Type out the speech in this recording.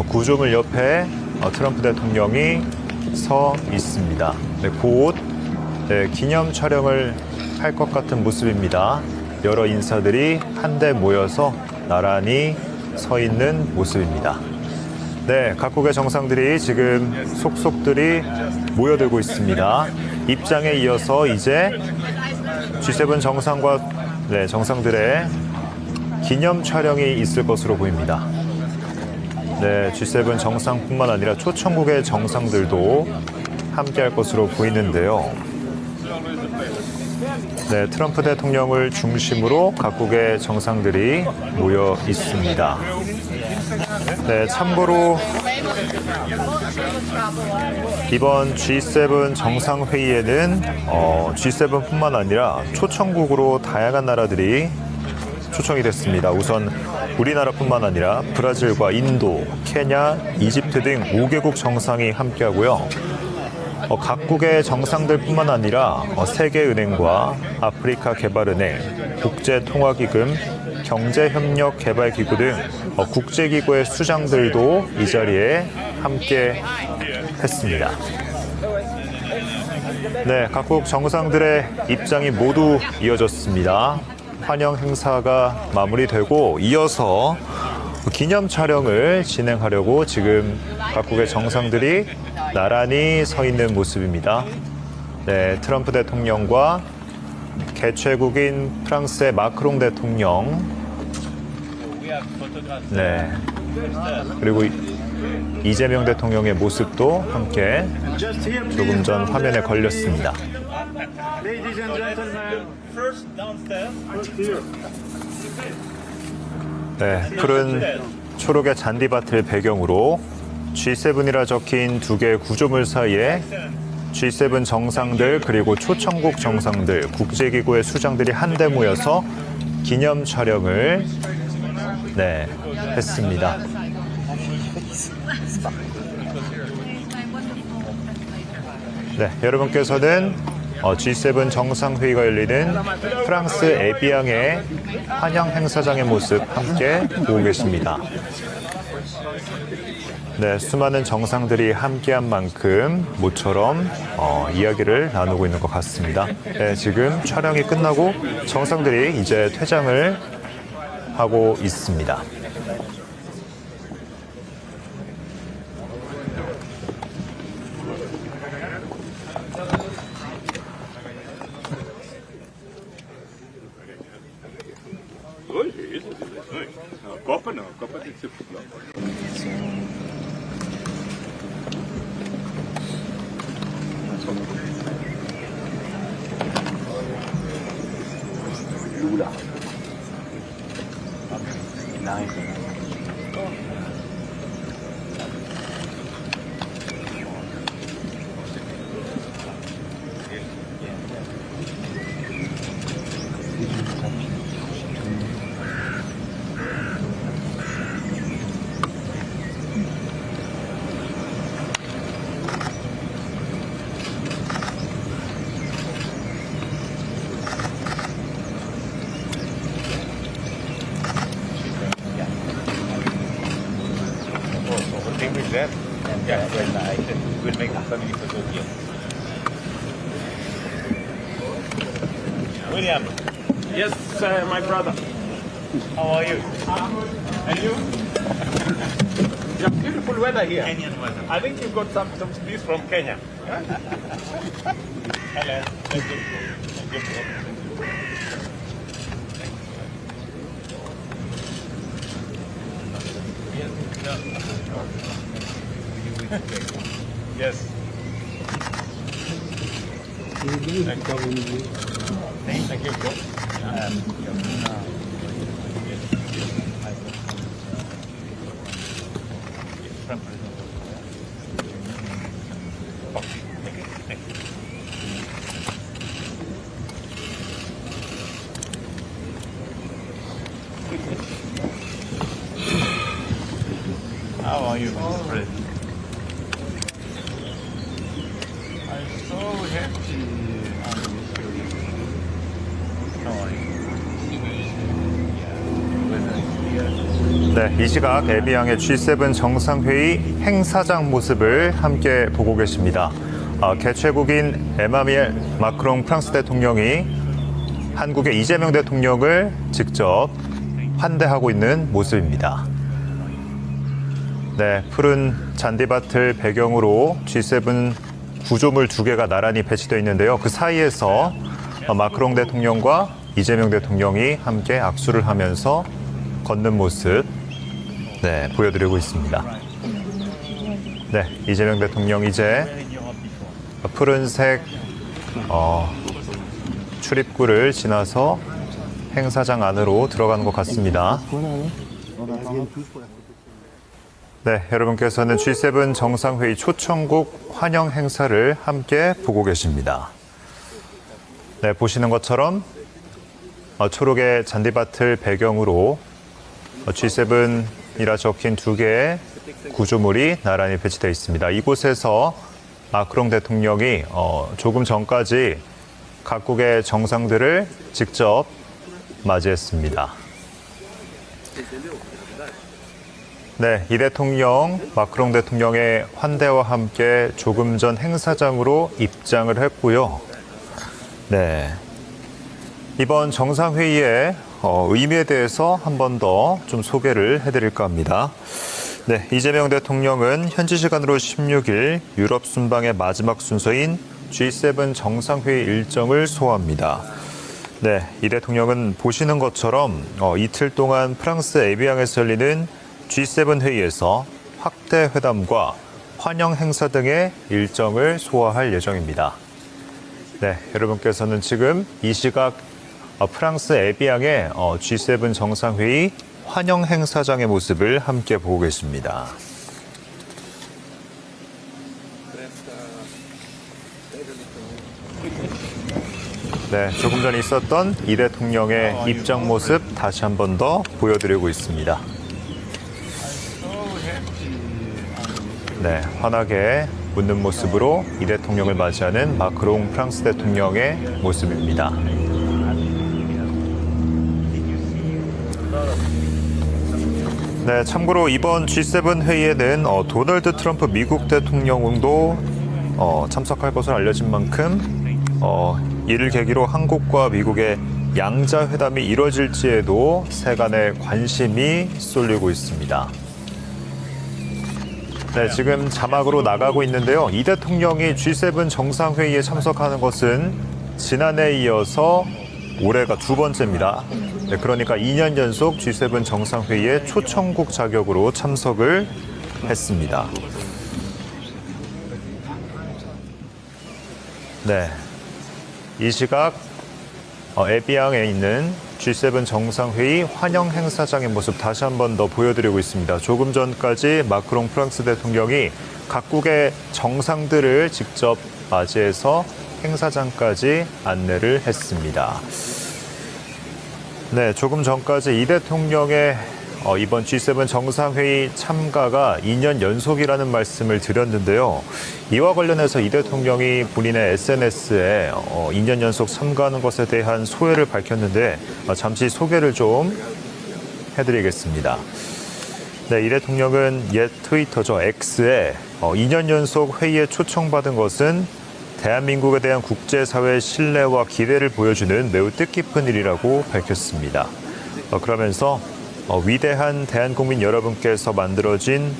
구조물 옆에 트럼프 대통령이 서 있습니다. 네, 곧 기념 촬영을 할 것 같은 모습입니다. 여러 인사들이 한데 모여서 나란히 서 있는 모습입니다. 네, 각국의 정상들이 지금 속속들이 모여들고 있습니다. 입장에 이어서 이제 G7 정상과 정상들의 기념 촬영이 있을 것으로 보입니다. 네, G7 정상뿐만 아니라 초청국의 정상들도 함께할 것으로 보이는데요. 네, 트럼프 대통령을 중심으로 각국의 정상들이 모여 있습니다. 네, 참고로 이번 G7 정상회의에는 G7뿐만 아니라 초청국으로 다양한 나라들이 초청이 됐습니다. 우선 우리나라뿐만 아니라 브라질과 인도, 케냐, 이집트 등 5개국 정상이 함께하고요. 각국의 정상들뿐만 아니라 세계은행과 아프리카 개발은행, 국제통화기금, 경제협력개발기구 등 국제기구의 수장들도 이 자리에 함께 했습니다. 네, 각국 정상들의 입장이 모두 이어졌습니다. 환영 행사가 마무리되고 이어서 기념 촬영을 진행하려고 지금 각국의 정상들이 나란히 서 있는 모습입니다. 네, 트럼프 대통령과 개최국인 프랑스의 마크롱 대통령, 네, 그리고 이재명 대통령의 모습도 함께 조금 전 화면에 걸렸습니다. 네, 푸른 초록의 잔디밭을 배경으로 G7이라 적힌 두 개의 구조물 사이에 G7 정상들 그리고 초청국 정상들, 국제기구의 수장들이 한데 모여서 기념 촬영을 했습니다. 네, 여러분께서는 G7 정상회의가 열리는 프랑스 에비앙의 환영 행사장의 모습 함께 보고 계십니다. 네, 수많은 정상들이 함께한 만큼 모처럼 이야기를 나누고 있는 것 같습니다. 네, 지금 촬영이 끝나고 정상들이 이제 퇴장을 하고 있습니다. William. Yes, my brother. How are you? And you? Yeah, beautiful weather here. Kenyan weather. I think you've got some beef from Kenya. Hello. Yes. Thank you, bro. How are you, Mr. President? I'm so happy. 네, 이 시각 에비앙의 G7 정상회의 행사장 모습을 함께 보고 계십니다. 개최국인 에마뉘엘 마크롱 프랑스 대통령이 한국의 이재명 대통령을 직접 환대하고 있는 모습입니다. 네, 푸른 잔디밭을 배경으로 G7 구조물 2개가 나란히 배치되어 있는데요. 그 사이에서 마크롱 대통령과 이재명 대통령이 함께 악수를 하면서 걷는 모습 보여드리고 있습니다. 네, 이재명 대통령 이제 푸른색 출입구를 지나서 행사장 안으로 들어가는 것 같습니다. 네, 여러분께서는 G7 정상회의 초청국 환영 행사를 함께 보고 계십니다. 네, 보시는 것처럼 초록의 잔디밭을 배경으로 G7이라 적힌 2개의 구조물이 나란히 배치되어 있습니다. 이곳에서 마크롱 대통령이 조금 전까지 각국의 정상들을 직접 맞이했습니다. 네, 이 대통령, 마크롱 대통령의 환대와 함께 조금 전 행사장으로 입장을 했고요. 네, 이번 정상회의의 의미에 대해서 한 번 더 좀 소개를 해드릴까 합니다. 네, 이재명 대통령은 현지 시간으로 16일 유럽 순방의 마지막 순서인 G7 정상회의 일정을 소화합니다. 네, 이 대통령은 보시는 것처럼 이틀 동안 프랑스 에비앙에서 열리는 G7 회의에서 확대 회담과 환영 행사 등의 일정을 소화할 예정입니다. 네, 여러분께서는 지금 이 시각 프랑스 에비앙의 G7 정상회의 환영 행사장의 모습을 함께 보고 계십니다. 네, 조금 전 있었던 이 대통령의 입장 모습 다시 한 번 더 보여드리고 있습니다. 네, 환하게 웃는 모습으로 이 대통령을 맞이하는 마크롱 프랑스 대통령의 모습입니다. 네, 참고로 이번 G7 회의에는 도널드 트럼프 미국 대통령도 참석할 것으로 알려진 만큼 이를 계기로 한국과 미국의 양자 회담이 이뤄질지에도 세간의 관심이 쏠리고 있습니다. 네, 지금 자막으로 나가고 있는데요. 이 대통령이 G7 정상회의에 참석하는 것은 지난해에 이어서 올해가 2번째입니다. 네, 그러니까 2년 연속 G7 정상회의에 초청국 자격으로 참석을 했습니다. 네, 이 시각 에비앙에 있는 G7 정상회의 환영 행사장의 모습 다시 한 번 더 보여드리고 있습니다. 조금 전까지 마크롱 프랑스 대통령이 각국의 정상들을 직접 맞이해서 행사장까지 안내를 했습니다. 네, 조금 전까지 이 대통령의 이번 G7 정상회의 참가가 2년 연속이라는 말씀을 드렸는데요. 이와 관련해서 이 대통령이 본인의 SNS에 2년 연속 참가하는 것에 대한 소회를 밝혔는데 잠시 소개를 좀 해드리겠습니다. 네, 이 대통령은 옛 트위터죠, X에 2년 연속 회의에 초청받은 것은 대한민국에 대한 국제사회의 신뢰와 기대를 보여주는 매우 뜻깊은 일이라고 밝혔습니다. 그러면서 위대한 대한국민 여러분께서 만들어진